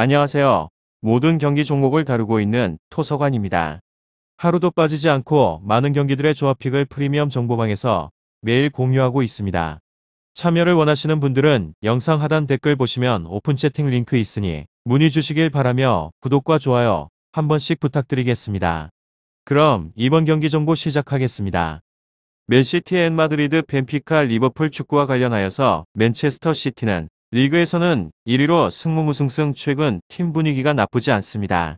안녕하세요. 모든 경기 종목을 다루고 있는 토서관입니다. 하루도 빠지지 않고 많은 경기들의 조합픽을 프리미엄 정보방에서 매일 공유하고 있습니다. 참여를 원하시는 분들은 영상 하단 댓글 보시면 오픈 채팅 링크 있으니 문의 주시길 바라며 구독과 좋아요 한 번씩 부탁드리겠습니다. 그럼 이번 경기 정보 시작하겠습니다. 맨시티 앤 마드리드 벤피카 리버풀 축구와 관련하여서 맨체스터 시티는 리그에서는 1위로 승무무승승. 최근 팀 분위기가 나쁘지 않습니다.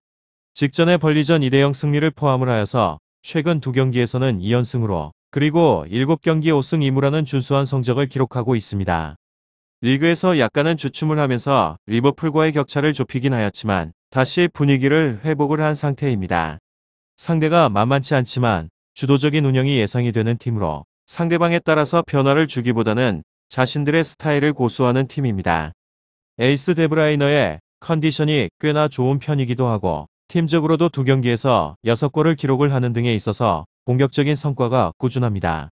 직전에 벌리전 2대0 승리를 포함을 하여서 최근 두 경기에서는 2연승으로 그리고 7경기 5승 2무라는 준수한 성적을 기록하고 있습니다. 리그에서 약간은 주춤을 하면서 리버풀과의 격차를 좁히긴 하였지만 다시 분위기를 회복을 한 상태입니다. 상대가 만만치 않지만 주도적인 운영이 예상이 되는 팀으로 상대방에 따라서 변화를 주기보다는 자신들의 스타일을 고수하는 팀입니다. 에이스 데브라이너의 컨디션이 꽤나 좋은 편이기도 하고 팀적으로도 두 경기에서 6골을 기록을 하는 등에 있어서 공격적인 성과가 꾸준합니다.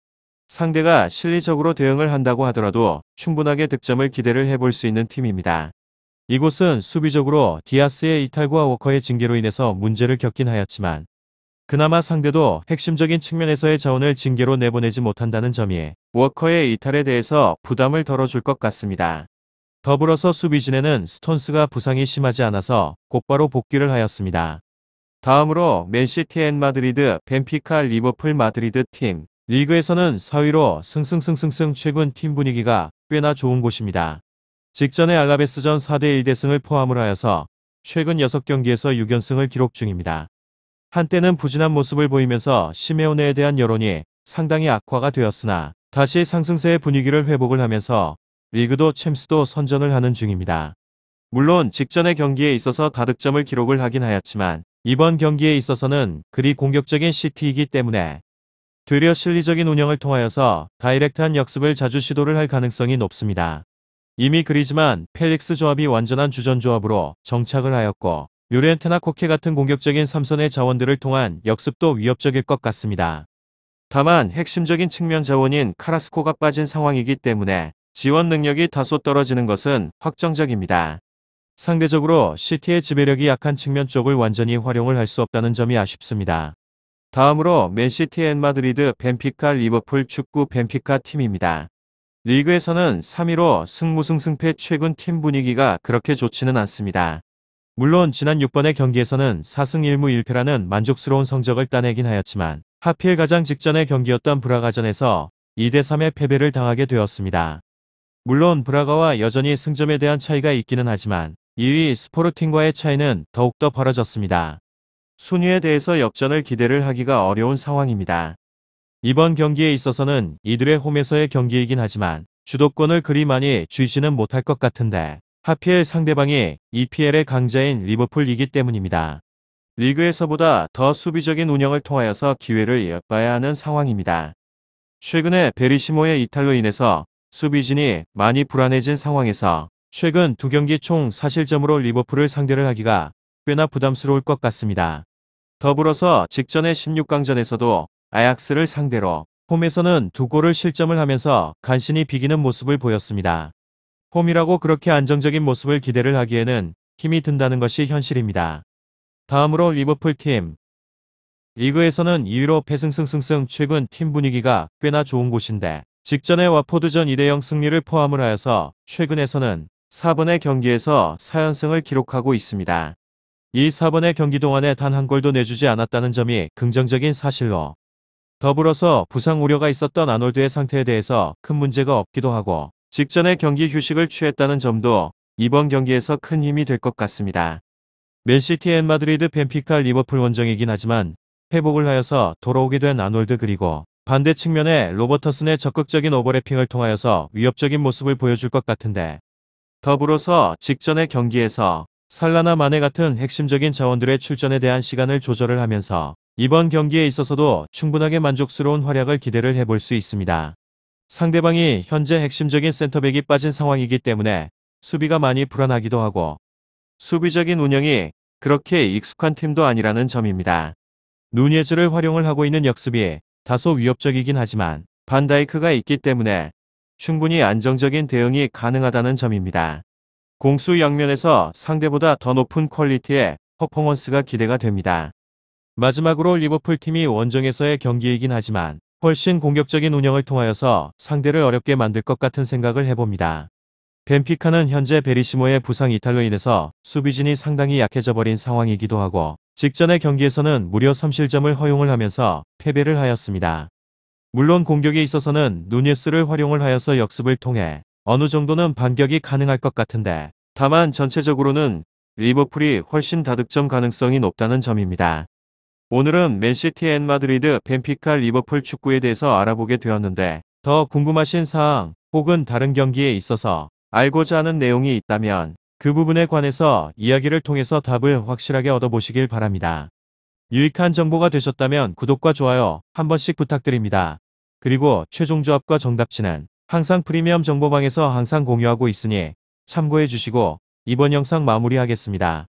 상대가 실리적으로 대응을 한다고 하더라도 충분하게 득점을 기대를 해볼 수 있는 팀입니다. 이곳은 수비적으로 디아스의 이탈과 워커의 징계로 인해서 문제를 겪긴 하였지만 그나마 상대도 핵심적인 측면에서의 자원을 징계로 내보내지 못한다는 점이 워커의 이탈에 대해서 부담을 덜어줄 것 같습니다. 더불어서 수비진에는 스톤스가 부상이 심하지 않아서 곧바로 복귀를 하였습니다. 다음으로 맨시티 앤 마드리드 벤피카 리버풀 마드리드 팀. 리그에서는 4위로 승승승승승. 최근 팀 분위기가 꽤나 좋은 곳입니다. 직전에 알라베스전 4대1 대승을 포함을 하여서 최근 6경기에서 6연승을 기록 중입니다. 한때는 부진한 모습을 보이면서 시메오네에 대한 여론이 상당히 악화가 되었으나 다시 상승세의 분위기를 회복을 하면서 리그도 챔스도 선전을 하는 중입니다. 물론 직전의 경기에 있어서 다득점을 기록을 하긴 하였지만 이번 경기에 있어서는 그리 공격적인 시티이기 때문에 되려 실리적인 운영을 통하여서 다이렉트한 역습을 자주 시도를 할 가능성이 높습니다. 이미 그리즈만 펠릭스 조합이 완전한 주전 조합으로 정착을 하였고 류렌테나 코케 같은 공격적인 삼선의 자원들을 통한 역습도 위협적일 것 같습니다. 다만 핵심적인 측면 자원인 카라스코가 빠진 상황이기 때문에 지원 능력이 다소 떨어지는 것은 확정적입니다. 상대적으로 시티의 지배력이 약한 측면 쪽을 완전히 활용을 할 수 없다는 점이 아쉽습니다. 다음으로 맨시티 앤 마드리드 벤피카 리버풀 축구 벤피카 팀입니다. 리그에서는 3위로 승무승승패. 최근 팀 분위기가 그렇게 좋지는 않습니다. 물론 지난 6번의 경기에서는 4승 1무 1패라는 만족스러운 성적을 따내긴 하였지만 하필 가장 직전의 경기였던 브라가전에서 2대3의 패배를 당하게 되었습니다. 물론 브라가와 여전히 승점에 대한 차이가 있기는 하지만 2위 스포르팅과의 차이는 더욱더 벌어졌습니다. 순위에 대해서 역전을 기대를 하기가 어려운 상황입니다. 이번 경기에 있어서는 이들의 홈에서의 경기이긴 하지만 주도권을 그리 많이 쥐지는 못할 것 같은데 하필 상대방이 EPL의 강자인 리버풀이기 때문입니다. 리그에서보다 더 수비적인 운영을 통하여서 기회를 엿봐야 하는 상황입니다. 최근에 베리시모의 이탈로 인해서 수비진이 많이 불안해진 상황에서 최근 두 경기 총 사실점으로 리버풀을 상대를 하기가 꽤나 부담스러울 것 같습니다. 더불어서 직전의 16강전에서도 아약스를 상대로 홈에서는 2골을 실점을 하면서 간신히 비기는 모습을 보였습니다. 홈이라고 그렇게 안정적인 모습을 기대를 하기에는 힘이 든다는 것이 현실입니다. 다음으로 리버풀 팀. 리그에서는 2위로 패승승승승. 최근 팀 분위기가 꽤나 좋은 곳인데 직전의 와포드전 2대0 승리를 포함을 하여서 최근에서는 4번의 경기에서 4연승을 기록하고 있습니다. 이 4번의 경기 동안에 단 한 골도 내주지 않았다는 점이 긍정적인 사실로 더불어서 부상 우려가 있었던 아놀드의 상태에 대해서 큰 문제가 없기도 하고 직전의 경기 휴식을 취했다는 점도 이번 경기에서 큰 힘이 될 것 같습니다. 맨시티 앤 마드리드 벤피카 리버풀 원정이긴 하지만 회복을 하여서 돌아오게 된 아놀드 그리고 반대 측면에 로버터슨의 적극적인 오버래핑을 통하여서 위협적인 모습을 보여줄 것 같은데 더불어서 직전의 경기에서 살라나 마네 같은 핵심적인 자원들의 출전에 대한 시간을 조절을 하면서 이번 경기에 있어서도 충분하게 만족스러운 활약을 기대를 해볼 수 있습니다. 상대방이 현재 핵심적인 센터백이 빠진 상황이기 때문에 수비가 많이 불안하기도 하고 수비적인 운영이 그렇게 익숙한 팀도 아니라는 점입니다. 누니에즈를 활용을 하고 있는 역습이 다소 위협적이긴 하지만 반다이크가 있기 때문에 충분히 안정적인 대응이 가능하다는 점입니다. 공수 양면에서 상대보다 더 높은 퀄리티의 퍼포먼스가 기대가 됩니다. 마지막으로 리버풀 팀이 원정에서의 경기이긴 하지만 훨씬 공격적인 운영을 통하여서 상대를 어렵게 만들 것 같은 생각을 해봅니다. 벤피카는 현재 베리시모의 부상 이탈로 인해서 수비진이 상당히 약해져 버린 상황이기도 하고 직전의 경기에서는 무려 3실점을 허용을 하면서 패배를 하였습니다. 물론 공격에 있어서는 누니에스를 활용을 하여서 역습을 통해 어느 정도는 반격이 가능할 것 같은데 다만 전체적으로는 리버풀이 훨씬 다득점 가능성이 높다는 점입니다. 오늘은 맨시티 앤 마드리드, 벤피카, 리버풀 축구에 대해서 알아보게 되었는데 더 궁금하신 사항 혹은 다른 경기에 있어서 알고자 하는 내용이 있다면 그 부분에 관해서 이야기를 통해서 답을 확실하게 얻어보시길 바랍니다. 유익한 정보가 되셨다면 구독과 좋아요 한 번씩 부탁드립니다. 그리고 최종 조합과 정답치는 항상 프리미엄 정보방에서 항상 공유하고 있으니 참고해 주시고 이번 영상 마무리하겠습니다.